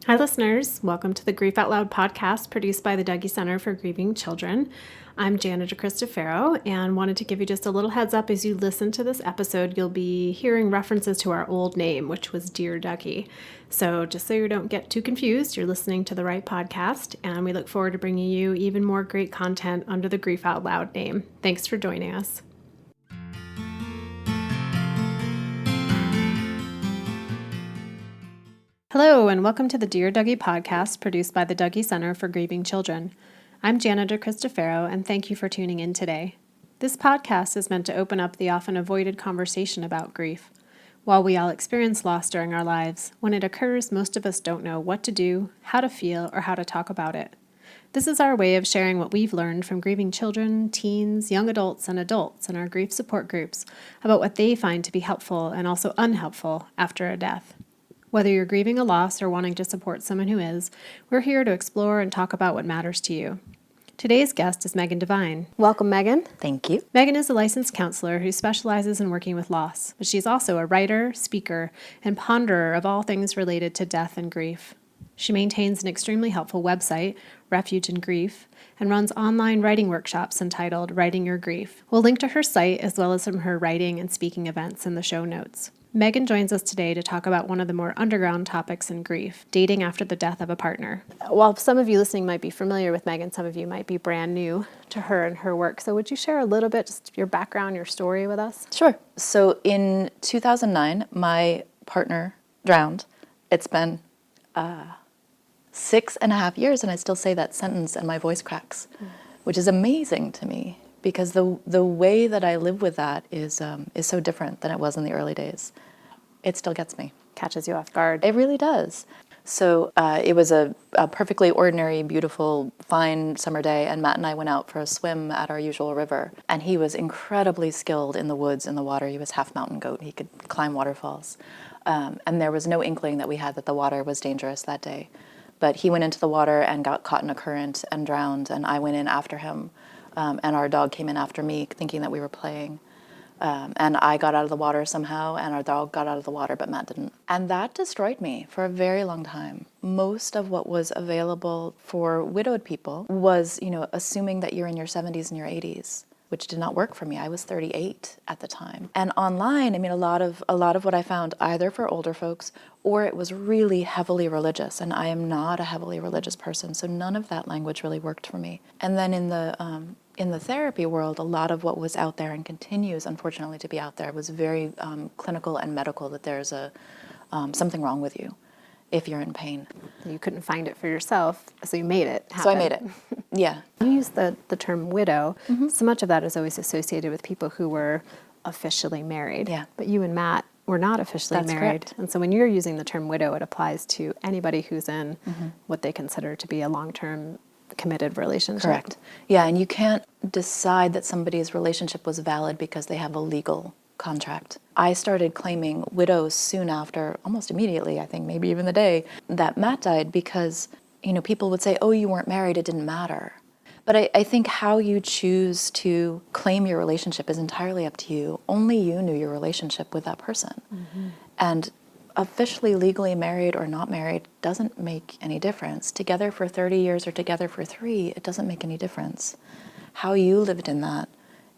Hi, listeners. Welcome to the Grief Out Loud podcast produced by the Dougie Center for Grieving Children. I'm Jana and wanted to give you just a little heads up as you listen to this episode. You'll be hearing references to our old name, which was Dear Dougie. So just so you don't get too confused, you're listening to the right podcast, and we look forward to bringing you even more great content under the Grief Out Loud name. Thanks for joining us. Hello, and welcome to the Dear Dougie podcast produced by the Dougie Center for Grieving Children. I'm Jana and thank you for tuning in today. This podcast is meant to open up the often avoided conversation about grief. While we all experience loss during our lives, when it occurs, most of us don't know what to do, how to feel, or how to talk about it. This is our way of sharing what we've learned from grieving children, teens, young adults, and adults in our grief support groups about what they find to be helpful and also unhelpful after a death. Whether you're grieving a loss or wanting to support someone who is, we're here to explore and talk about what matters to you. Today's guest is Megan Devine. Welcome, Megan. Thank you. Megan is a licensed counselor who specializes in working with loss, but she's also a writer, speaker, and ponderer of all things related to death and grief. She maintains an extremely helpful website, Refuge in Grief, and runs online writing workshops entitled Writing Your Grief. We'll link to her site as well as some of her writing and speaking events in the show notes. Megan joins us today to talk about one of the more underground topics in grief, dating after the death of a partner. While some of you listening might be familiar with Megan, some of you might be brand new to her and her work. So would you share a little bit, just your background, your story with us? Sure. So in 2009, my partner drowned. It's been 6.5 years, and I still say that sentence and my voice cracks, which is amazing to me. Because the way that I live with that is so different than it was in the early days. It still gets me. Catches you off guard. It really does. So it was a perfectly ordinary, beautiful, fine summer day, and Matt and I went out for a swim at our usual river. And he was incredibly skilled in the woods, in the water. He was half mountain goat. He could climb waterfalls. And there was no inkling that we had that the water was dangerous that day. But he went into the water and got caught in a current and drowned, and I went in after him. And our dog came in after me, thinking that we were playing. And I got out of the water somehow, and our dog got out of the water, but Matt didn't. And that destroyed me for a very long time. Most of what was available for widowed people was, assuming that you're in your 70s and your 80s, which did not work for me. I was 38 at the time. And online, a lot of what I found, either for older folks or it was really heavily religious, and I am not a heavily religious person, so none of that language really worked for me. And then in the therapy world, a lot of what was out there and continues, unfortunately, to be out there was very clinical and medical, that there's something wrong with you if you're in pain. You couldn't find it for yourself, so you made it happen. So I made it, yeah. You use the term widow. Mm-hmm. So much of that is always associated with people who were officially married. Yeah. But you and Matt were not officially That's married. correct. And so when you're using the term widow, it applies to anybody who's in what they consider to be a long-term committed relationship. Correct. Yeah, and you can't decide that somebody's relationship was valid because they have a legal contract. I started claiming widows soon after, almost immediately, I think, maybe even the day that Matt died, because, people would say, oh, you weren't married, it didn't matter. But I think how you choose to claim your relationship is entirely up to you. Only you knew your relationship with that person. Mm-hmm. And officially legally married or not married doesn't make any difference. Together for 30 years or together for 3, it doesn't make any difference. How you lived in that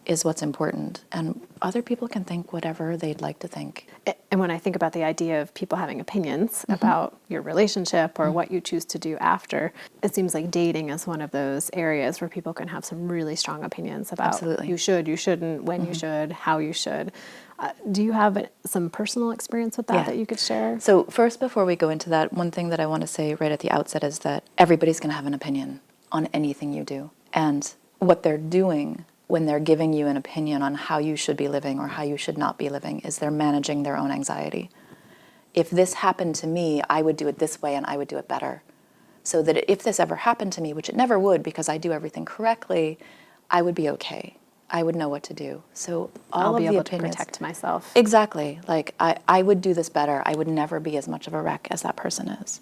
is what's important. And other people can think whatever they'd like to think. And when I think about the idea of people having opinions about your relationship or what you choose to do after, it seems like dating is one of those areas where people can have some really strong opinions about Absolutely. You should, you shouldn't, when you should, how you should. Do you have some personal experience with that that you could share? So first, before we go into that, one thing that I want to say right at the outset is that everybody's going to have an opinion on anything you do. And what they're doing when they're giving you an opinion on how you should be living or how you should not be living is they're managing their own anxiety. If this happened to me, I would do it this way and I would do it better. So that if this ever happened to me, which it never would because I do everything correctly, I would be okay. I would know what to do. So I'll be of the able opinions, to protect myself. Exactly. Like I would do this better. I would never be as much of a wreck as that person is.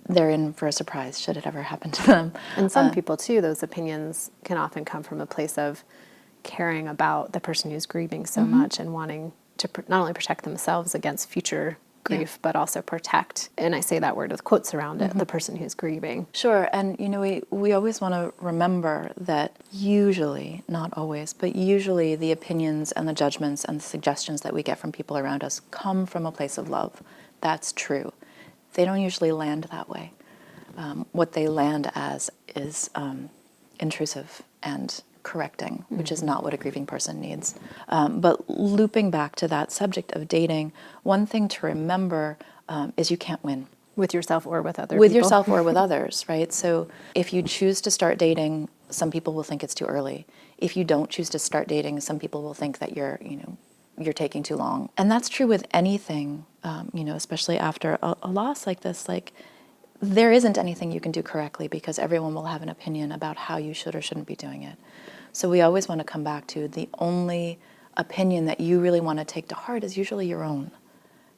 They're in for a surprise should it ever happen to them. And some people too, those opinions can often come from a place of caring about the person who's grieving so much and wanting to not only protect themselves against future grief, but also protect, and I say that word with quotes around it, the person who's grieving. Sure, and we always want to remember that usually, not always, but usually the opinions and the judgments and the suggestions that we get from people around us come from a place of love. That's true. They don't usually land that way. What they land as is intrusive and correcting, which is not what a grieving person needs. But looping back to that subject of dating, one thing to remember is you can't win. With yourself or with other With people. yourself or with others, right? So if you choose to start dating, some people will think it's too early. If you don't choose to start dating, some people will think that you're taking too long. And that's true with anything, especially after a loss like this. Like, there isn't anything you can do correctly because everyone will have an opinion about how you should or shouldn't be doing it. So we always want to come back to the only opinion that you really want to take to heart is usually your own.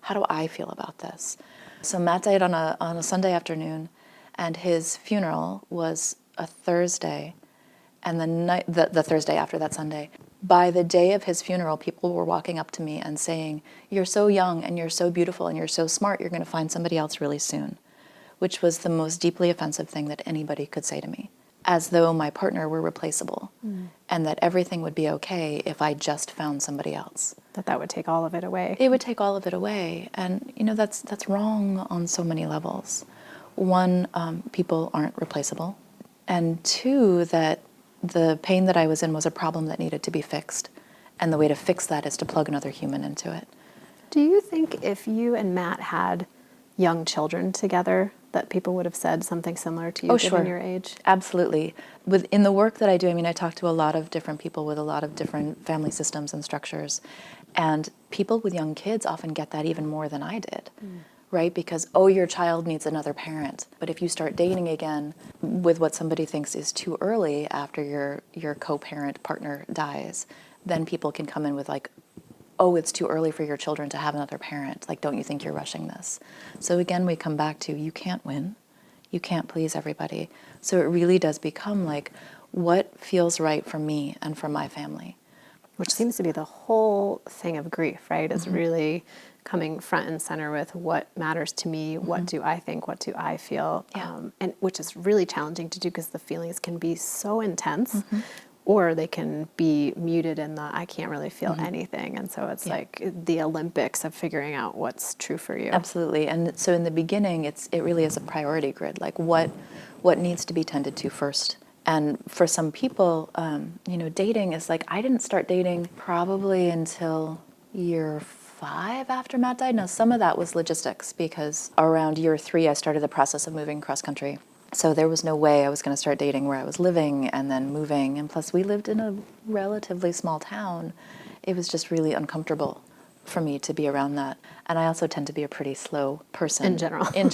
How do I feel about this? So Matt died on a Sunday afternoon, and his funeral was a Thursday, and the Thursday after that Sunday. By the day of his funeral, people were walking up to me and saying, "You're so young, and you're so beautiful, and you're so smart, you're going to find somebody else really soon," which was the most deeply offensive thing that anybody could say to me, as though my partner were replaceable, and that everything would be okay if I just found somebody else. That would take all of it away. It would take all of it away, and that's wrong on so many levels. One, people aren't replaceable, and two, that the pain that I was in was a problem that needed to be fixed, and the way to fix that is to plug another human into it. Do you think if you and Matt had young children together, that people would have said something similar to you, given your age? Absolutely. In the work that I do, I talk to a lot of different people with a lot of different family systems and structures, and people with young kids often get that even more than I did, right? Because, your child needs another parent. But if you start dating again with what somebody thinks is too early after your co-parent partner dies, then people can come in with like, it's too early for your children to have another parent. Like, don't you think you're rushing this? So again, we come back to, you can't win. You can't please everybody. So it really does become like, what feels right for me and for my family? Which seems to be the whole thing of grief, right? Is really coming front and center with what matters to me, what do I think, what do I feel, and which is really challenging to do because the feelings can be so intense. Or they can be muted in the I can't really feel anything. And so it's like the Olympics of figuring out what's true for you. Absolutely. And so in the beginning, it really is a priority grid, like what needs to be tended to first. And for some people, dating is like, I didn't start dating probably until year 5 after Matt died. Now, some of that was logistics because around year 3, I started the process of moving cross country. So there was no way I was going to start dating where I was living and then moving. And plus, we lived in a relatively small town. It was just really uncomfortable for me to be around that. And I also tend to be a pretty slow person. In general. In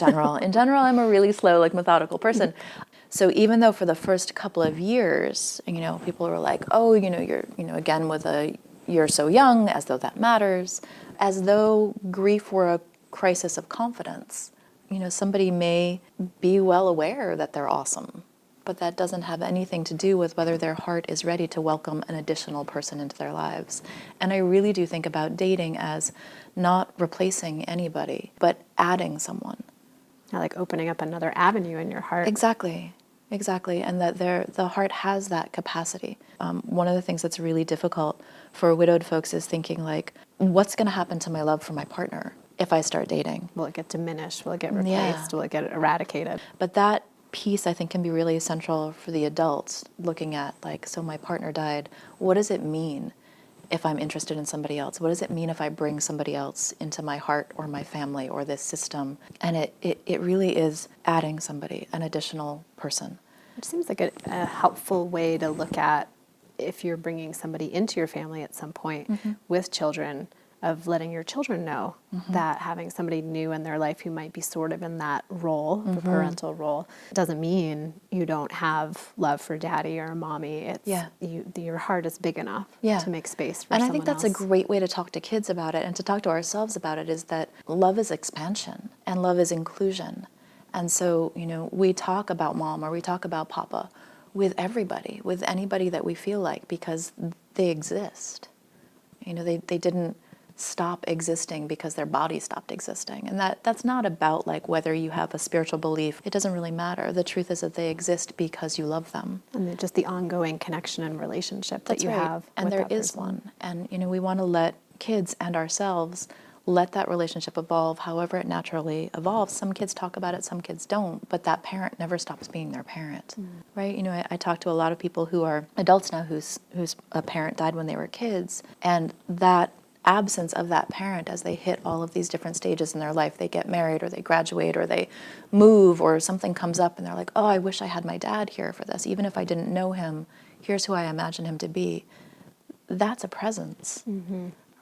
general, I'm a really slow, methodical person. So even though for the first couple of years, people were like, you're, again with you're so young, as though that matters, as though grief were a crisis of confidence. Somebody may be well aware that they're awesome, but that doesn't have anything to do with whether their heart is ready to welcome an additional person into their lives. And I really do think about dating as not replacing anybody, but adding someone. Like opening up another avenue in your heart. Exactly. And that the heart has that capacity. One of the things that's really difficult for widowed folks is thinking like, what's going to happen to my love for my partner if I start dating? Will it get diminished? Will it get replaced? Will it get eradicated? But that piece, I think, can be really essential for the adults looking at, like, so my partner died. What does it mean if I'm interested in somebody else? What does it mean if I bring somebody else into my heart or my family or this system? And it really is adding somebody, an additional person. It seems like a helpful way to look at if you're bringing somebody into your family at some point with children, of letting your children know that having somebody new in their life who might be sort of in that role, the parental role, doesn't mean you don't have love for daddy or mommy. It's your heart is big enough to make space for someone else. And I think that's a great way to talk to kids about it and to talk to ourselves about it, is that love is expansion and love is inclusion. And so, we talk about mom or we talk about papa with everybody, with anybody that we feel like, because they exist. They didn't stop existing because their body stopped existing. And that's not about like whether you have a spiritual belief. It doesn't really matter. The truth is that they exist because you love them. And just the ongoing connection and relationship that That's you right. have And with there that is person. one. And, we want to let kids and ourselves let that relationship evolve however it naturally evolves. Some kids talk about it, some kids don't, but that parent never stops being their parent, right? I talk to a lot of people who are adults now whose a parent died when they were kids, and that absence of that parent as they hit all of these different stages in their life, they get married or they graduate or they move or something comes up and they're like, oh, I wish I had my dad here for this. Even if I didn't know him, here's who I imagine him to be. That's a presence.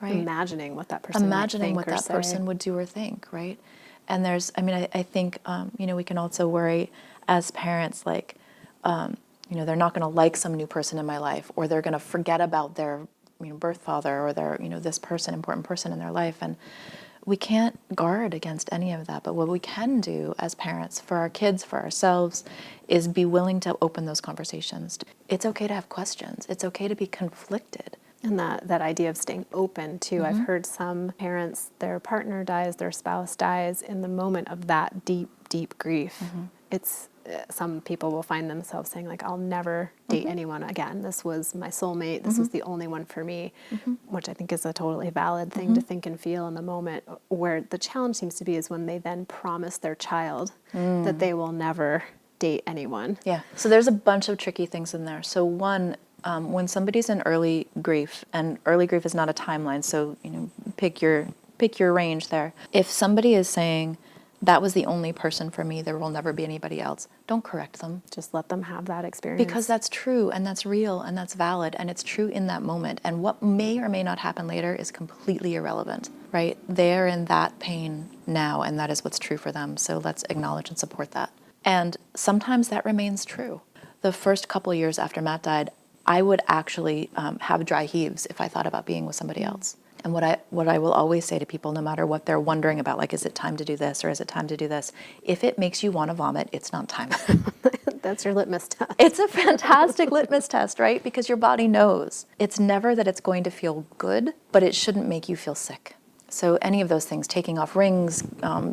Right? Imagining what that person might think what or that say. person would do or think, right? And I think, we can also worry as parents, like, they're not going to like some new person in my life, or they're going to forget about their, birth father, or their, this person, important person in their life. And we can't guard against any of that. But what we can do as parents for our kids, for ourselves, is be willing to open those conversations. It's okay to have questions. It's okay to be conflicted. And that idea of staying open too. I've heard some parents, their partner dies, their spouse dies, in the moment of that deep, deep grief. It's some people will find themselves saying like, I'll never date anyone again. This was my soulmate. This was the only one for me, which I think is a totally valid thing to think and feel in the moment. Where the challenge seems to be is when they then promise their child that they will never date anyone. Yeah. So there's a bunch of tricky things in there. So one, when somebody's in early grief, and early grief is not a timeline, so pick your range there. If somebody is saying that was the only person for me, there will never be anybody else, don't correct them. Just let them have that experience. Because that's true and that's real and that's valid and it's true in that moment. And what may or may not happen later is completely irrelevant, right? They're in that pain now and that is what's true for them. So let's acknowledge and support that. And sometimes that remains true. The first couple of years after Matt died, I would actually have dry heaves if I thought about being with somebody else. And what I will always say to people, no matter what they're wondering about, like, is it time to do this or is it time to do this? If it makes you want to vomit, it's not time. That's your litmus test. It's a fantastic litmus test, right? Because your body knows. It's never that it's going to feel good, but it shouldn't make you feel sick. So any of those things, taking off rings,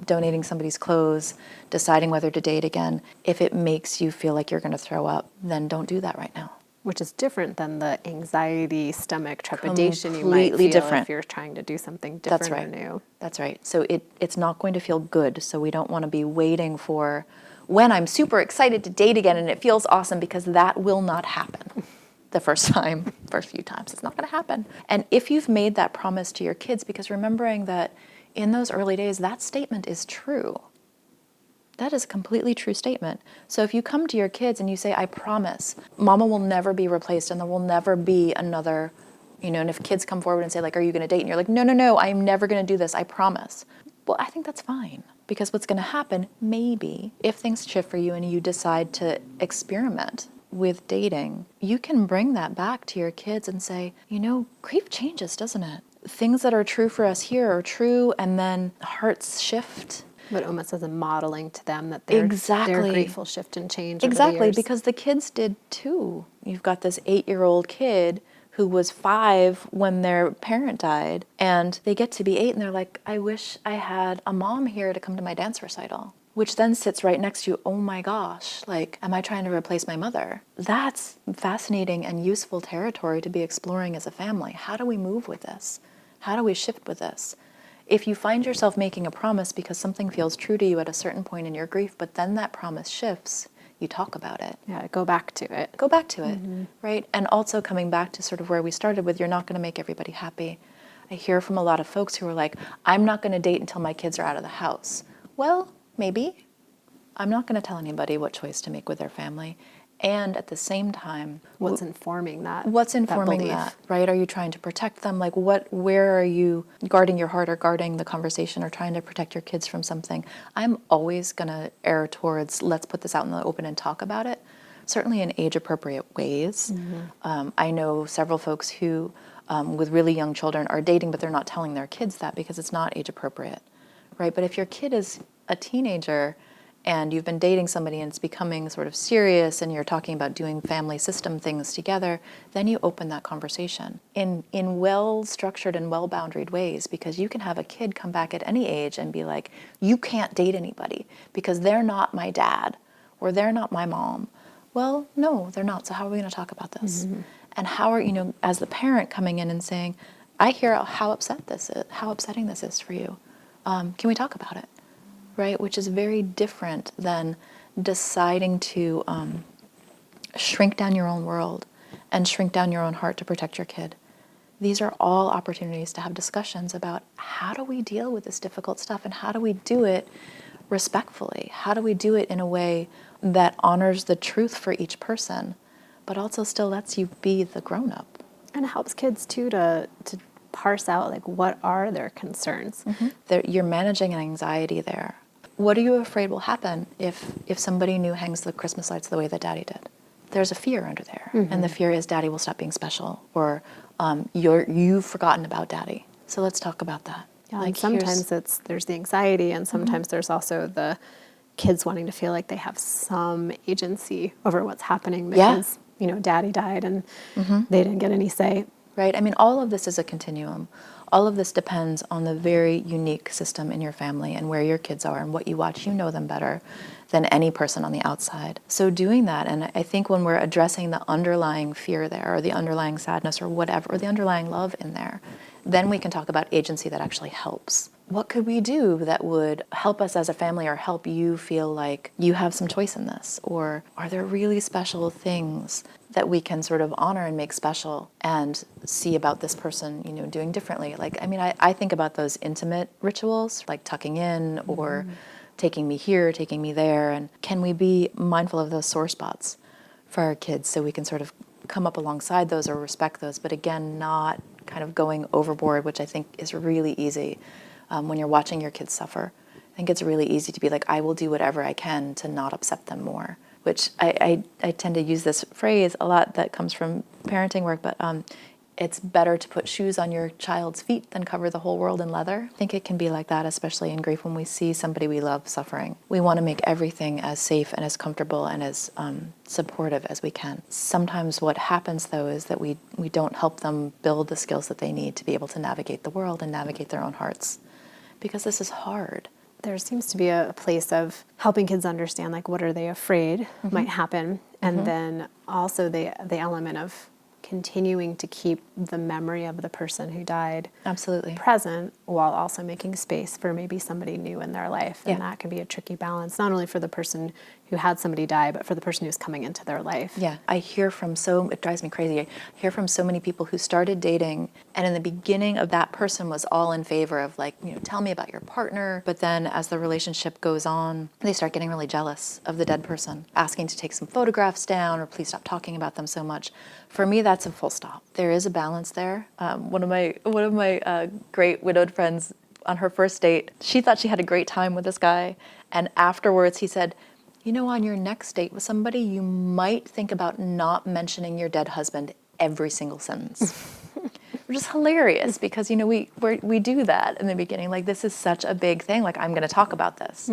donating somebody's clothes, deciding whether to date again, if it makes you feel like you're going to throw up, then don't do that right now. Which is different than the anxiety, stomach trepidation you might Completely feel different. if you're trying to do something different That's right. or new. That's right. So it's not going to feel good. So we don't want to be waiting for when I'm super excited to date again and it feels awesome, because that will not happen the first few times. It's not going to happen. And if you've made that promise to your kids, because remembering that in those early days, that statement is true. That is a completely true statement. So if you come to your kids and you say, I promise, mama will never be replaced and there will never be another, and if kids come forward and say, like, are you going to date? And you're like, no, I'm never going to do this, I promise. Well, I think that's fine. Because what's going to happen, maybe, if things shift for you and you decide to experiment with dating, you can bring that back to your kids and say, grief changes, doesn't it? Things that are true for us here are true, and then hearts shift. But almost as a modeling to them that their grief will shift and change over the Exactly, years. because the kids did too. You've got this 8-year-old kid who was 5 when their parent died, and they get to be 8 and they're like, I wish I had a mom here to come to my dance recital. Which then sits right next to you, oh my gosh, like, am I trying to replace my mother? That's fascinating and useful territory to be exploring as a family. How do we move with this? How do we shift with this? If you find yourself making a promise because something feels true to you at a certain point in your grief, but then that promise shifts, you talk about it. Yeah, go back to it. Go back to it, right? And also coming back to sort of where we started with, you're not going to make everybody happy. I hear from a lot of folks who are like, I'm not going to date until my kids are out of the house. Well, maybe. I'm not going to tell anybody what choice to make with their family. And at the same time, What's informing that? What's informing that, right? Are you trying to protect them? Like, where are you guarding your heart or guarding the conversation or trying to protect your kids from something? I'm always going to err towards, let's put this out in the open and talk about it, certainly in age-appropriate ways. I know several folks who, with really young children, are dating, but they're not telling their kids that because it's not age-appropriate, right? But if your kid is a teenager and you've been dating somebody and it's becoming sort of serious and you're talking about doing family system things together, then you open that conversation in well-structured and well-boundaried ways, because you can have a kid come back at any age and be like, you can't date anybody because they're not my dad or they're not my mom. Well, no, they're not. So how are we going to talk about this? Mm-hmm. And how are, as the parent coming in and saying, I hear how upsetting this is for you. Can we talk about it? Right? Which is very different than deciding to shrink down your own world and shrink down your own heart to protect your kid. These are all opportunities to have discussions about how do we deal with this difficult stuff, and how do we do it respectfully? How do we do it in a way that honors the truth for each person, but also still lets you be the grown-up? And helps kids too to parse out like what are their concerns. Mm-hmm. You're managing an anxiety there. What are you afraid will happen if somebody new hangs the Christmas lights the way that Daddy did? There's a fear under there, and the fear is Daddy will stop being special, or you've forgotten about Daddy. So let's talk about that. Yeah, like sometimes there's the anxiety, and sometimes there's also the kids wanting to feel like they have some agency over what's happening because Daddy died and they didn't get any say. Right. I mean, all of this is a continuum. All of this depends on the very unique system in your family and where your kids are and what you watch. You know them better than any person on the outside. So doing that, and I think when we're addressing the underlying fear there, or the underlying sadness or whatever, or the underlying love in there, then we can talk about agency that actually helps. What could we do that would help us as a family, or help you feel like you have some choice in this? Or are there really special things that we can sort of honor and make special and see about this person, doing differently? Like, I mean, I think about those intimate rituals, like tucking in or taking me here, taking me there. And can we be mindful of those sore spots for our kids so we can sort of come up alongside those or respect those, but again, not kind of going overboard, which I think is really easy. When you're watching your kids suffer, I think it's really easy to be like, I will do whatever I can to not upset them more, which I tend to use this phrase a lot that comes from parenting work, but it's better to put shoes on your child's feet than cover the whole world in leather. I think it can be like that, especially in grief, when we see somebody we love suffering. We want to make everything as safe and as comfortable and as supportive as we can. Sometimes what happens, though, is that we don't help them build the skills that they need to be able to navigate the world and navigate their own hearts, because this is hard. There seems to be a place of helping kids understand, like, what are they afraid might happen, and then also the element of continuing to keep the memory of the person who died absolutely present, while also making space for maybe somebody new in their life. And that can be a tricky balance, not only for the person who had somebody die, but for the person who's coming into their life. Yeah, it drives me crazy. I hear from so many people who started dating, and in the beginning of that person was all in favor of, like, tell me about your partner. But then as the relationship goes on, they start getting really jealous of the dead person, asking to take some photographs down, or please stop talking about them so much. For me, that's a full stop. There is a balance there. One of my great widowed friends, on her first date, she thought she had a great time with this guy, and afterwards he said, on your next date with somebody, you might think about not mentioning your dead husband every single sentence. Which is hilarious, because we do that in the beginning. Like, this is such a big thing. Like, I'm going to talk about this.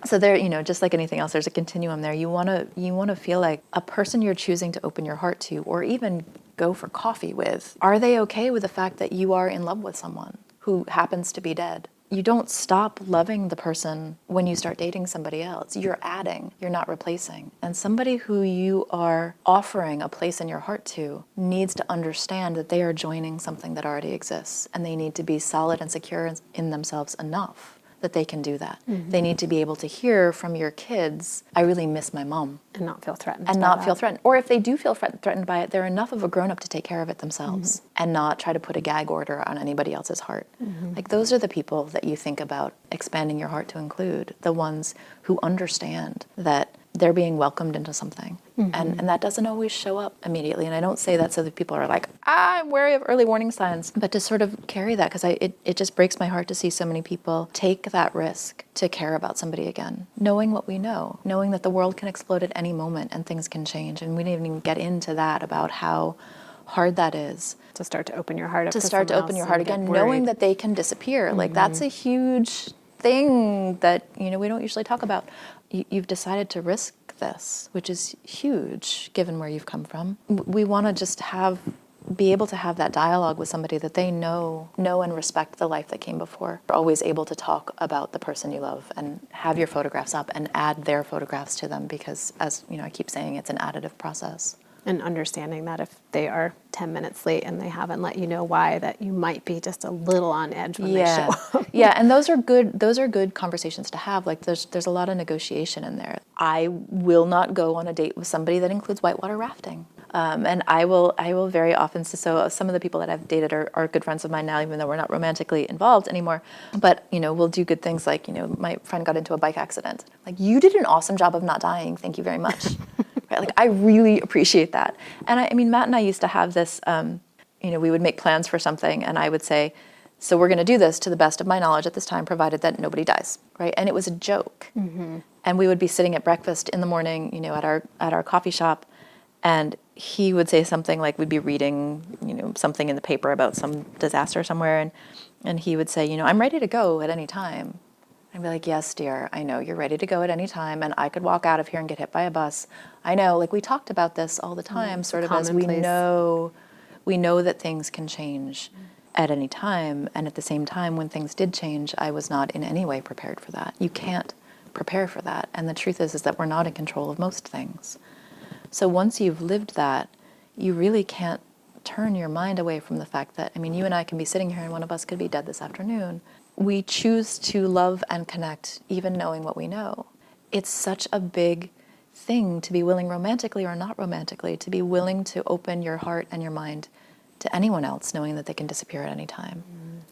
So there, just like anything else, there's a continuum there. You want to feel like a person you're choosing to open your heart to, or even go for coffee with, are they okay with the fact that you are in love with someone who happens to be dead? You don't stop loving the person when you start dating somebody else. You're adding, you're not replacing. And somebody who you are offering a place in your heart to needs to understand that they are joining something that already exists, and they need to be solid and secure in themselves enough that they can do that. They need to be able to hear from your kids, I really miss my mom. And not feel threatened. Or if they do feel threatened by it, they're enough of a grown-up to take care of it themselves and not try to put a gag order on anybody else's heart. Like, those are the people that you think about expanding your heart to include, the ones who understand that they're being welcomed into something. And that doesn't always show up immediately. And I don't say that so that people are like, I'm wary of early warning signs, but to sort of carry that, because it just breaks my heart to see so many people take that risk to care about somebody again, knowing what we know, knowing that the world can explode at any moment and things can change. And we didn't even get into that, about how hard that is. To start to open your heart up to start to open your heart again, knowing that they can disappear. Like, that's a huge thing that, we don't usually talk about. you've decided to risk this, which is huge given where you've come from. We want to just be able to have that dialogue with somebody that they know and respect the life that came before. You're always able to talk about the person you love and have your photographs up and add their photographs to them because, as you know, I keep saying, it's an additive process. And understanding that if they are 10 minutes late and they haven't let you know why, that you might be just a little on edge when they show up. Yeah, and those are good conversations to have. Like there's a lot of negotiation in there. I will not go on a date with somebody that includes whitewater rafting. And I will very often, so some of the people that I've dated are good friends of mine now, even though we're not romantically involved anymore. But, you know, we'll do good things like, you know, my friend got into a bike accident. Like, you did an awesome job of not dying. Thank you very much. Right? Like, I really appreciate that. And I mean, Matt and I used to have this, you know, we would make plans for something and I would say, so we're going to do this to the best of my knowledge at this time, provided that nobody dies, right? And it was a joke. Mm-hmm. And we would be sitting at breakfast in the morning, you know, at our coffee shop, and he would say something like, we'd be reading, you know, something in the paper about some disaster somewhere, and he would say, you know, I'm ready to go at any time. I'd be like, yes, dear, I know you're ready to go at any time, and I could walk out of here and get hit by a bus. I know, like we talked about this all the time, sort of as we know that things can change at any time, and at the same time, when things did change, I was not in any way prepared for that. You can't prepare for that, and the truth is that we're not in control of most things. So once you've lived that, you really can't turn your mind away from the fact that, I mean, you and I can be sitting here and one of us could be dead this afternoon. We choose to love and connect even knowing what we know. It's such a big thing to be willing, romantically or not romantically, to be willing to open your heart and your mind to anyone else knowing that they can disappear at any time.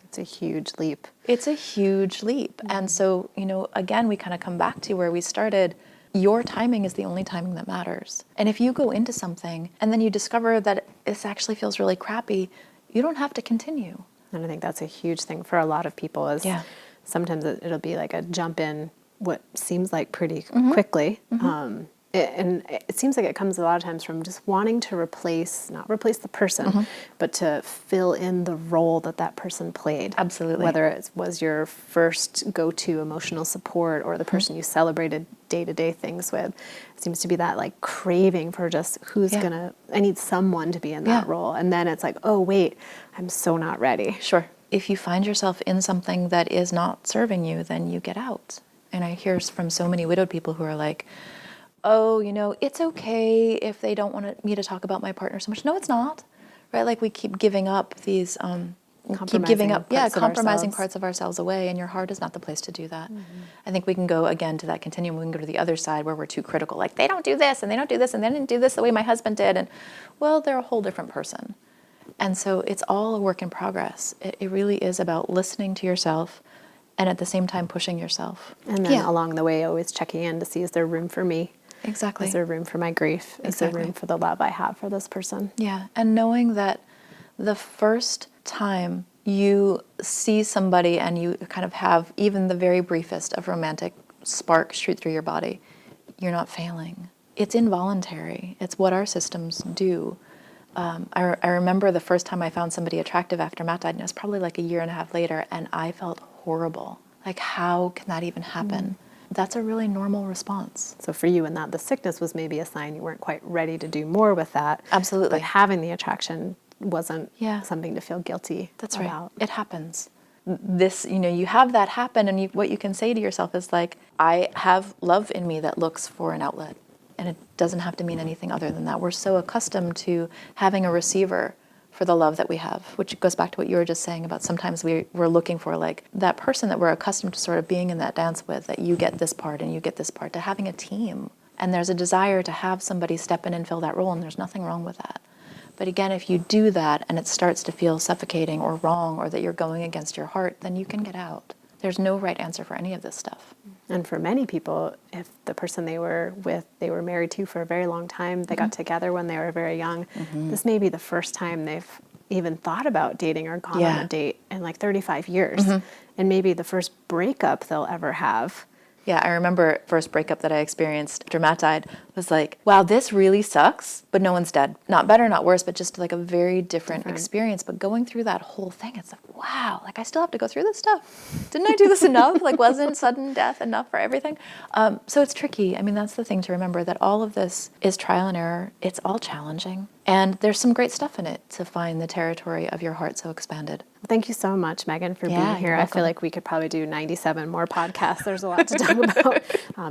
It's a huge leap. It's a huge leap. Mm-hmm. And so, you know, again, we kind of come back to where we started. Your timing is the only timing that matters. And if you go into something and then you discover that this actually feels really crappy, you don't have to continue. And I think that's a huge thing for a lot of people is sometimes it'll be like a jump in what seems like pretty quickly. Mm-hmm. And it seems like it comes a lot of times from just wanting to not replace the person, but to fill in the role that person played. Absolutely. Whether it was your first go-to emotional support or the person you celebrated day-to-day things with. It seems to be that like craving for just I need someone to be in that role. And then it's like, oh, wait, I'm so not ready. Sure. If you find yourself in something that is not serving you, then you get out. And I hear from so many widowed people who are like, oh, you know, it's okay if they don't want me to talk about my partner so much. No, it's not, right? Like we keep giving up these, compromising parts of ourselves away, and your heart is not the place to do that. Mm-hmm. I think we can go again to that continuum. We can go to the other side where we're too critical, like they don't do this, and they don't do this, and they didn't do this the way my husband did, and well, they're a whole different person. And so it's all a work in progress. It really is about listening to yourself, and at the same time pushing yourself. And then along the way, always checking in to see, is there room for me? Exactly. Is there room for my grief? Is there room for the love I have for this person? Yeah, and knowing that the first time you see somebody and you kind of have even the very briefest of romantic spark shoot through your body, you're not failing. It's involuntary. It's what our systems do. I remember the first time I found somebody attractive after Matt died, and it was probably like a year and a half later, and I felt horrible. Like, how can that even happen? That's a really normal response. So for you, in that, the sickness was maybe a sign you weren't quite ready to do more with that. Absolutely. But having the attraction wasn't something to feel guilty about. That's right. It happens. This, you know, you have that happen, and what you can say to yourself is like, I have love in me that looks for an outlet. And it doesn't have to mean anything other than that. We're so accustomed to having a receiver for the love that we have, which goes back to what you were just saying about sometimes we're looking for like that person that we're accustomed to sort of being in that dance with, that you get this part and you get this part, to having a team. And there's a desire to have somebody step in and fill that role, and there's nothing wrong with that. But again, if you do that and it starts to feel suffocating or wrong, or that you're going against your heart, then you can get out. There's no right answer for any of this stuff. And for many people, if the person they were with, they were married to for a very long time, they got together when they were very young, this may be the first time they've even thought about dating or gone on a date in like 35 years. And maybe the first breakup they'll ever have Yeah, I remember first breakup that I experienced after Matt died was like, wow, this really sucks, but no one's dead. Not better, not worse, but just like a very different experience. But going through that whole thing, it's like, wow, like I still have to go through this stuff. Didn't I do this enough? Like, wasn't sudden death enough for everything? So it's tricky. I mean, that's the thing to remember, that all of this is trial and error. It's all challenging. And there's some great stuff in it to find the territory of your heart so expanded. Thank you so much, Megan, for being Yeah, here. you're I feel welcome. like we could probably do 97 more podcasts. There's a lot to talk about.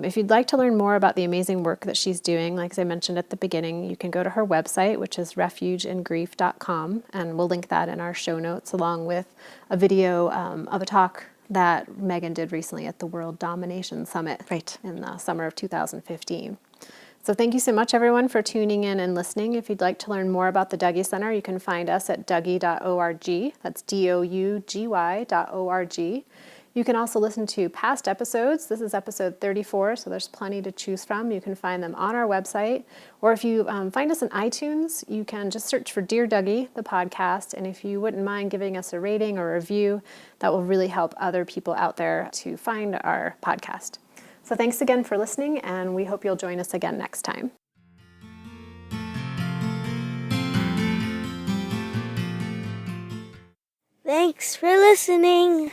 If you'd like to learn more about the amazing work that she's doing, like as I mentioned at the beginning, you can go to her website, which is refugeingrief.com, and we'll link that in our show notes, along with a video of a talk that Megan did recently at the World Domination Summit in the summer of 2015. So thank you so much, everyone, for tuning in and listening. If you'd like to learn more about the Dougy Center, you can find us at dougy.org. That's dougy.org. You can also listen to past episodes. This is episode 34, so there's plenty to choose from. You can find them on our website. Or if you find us in iTunes, you can just search for Dear Dougy, the podcast. And if you wouldn't mind giving us a rating or review, that will really help other people out there to find our podcast. So thanks again for listening, and we hope you'll join us again next time. Thanks for listening.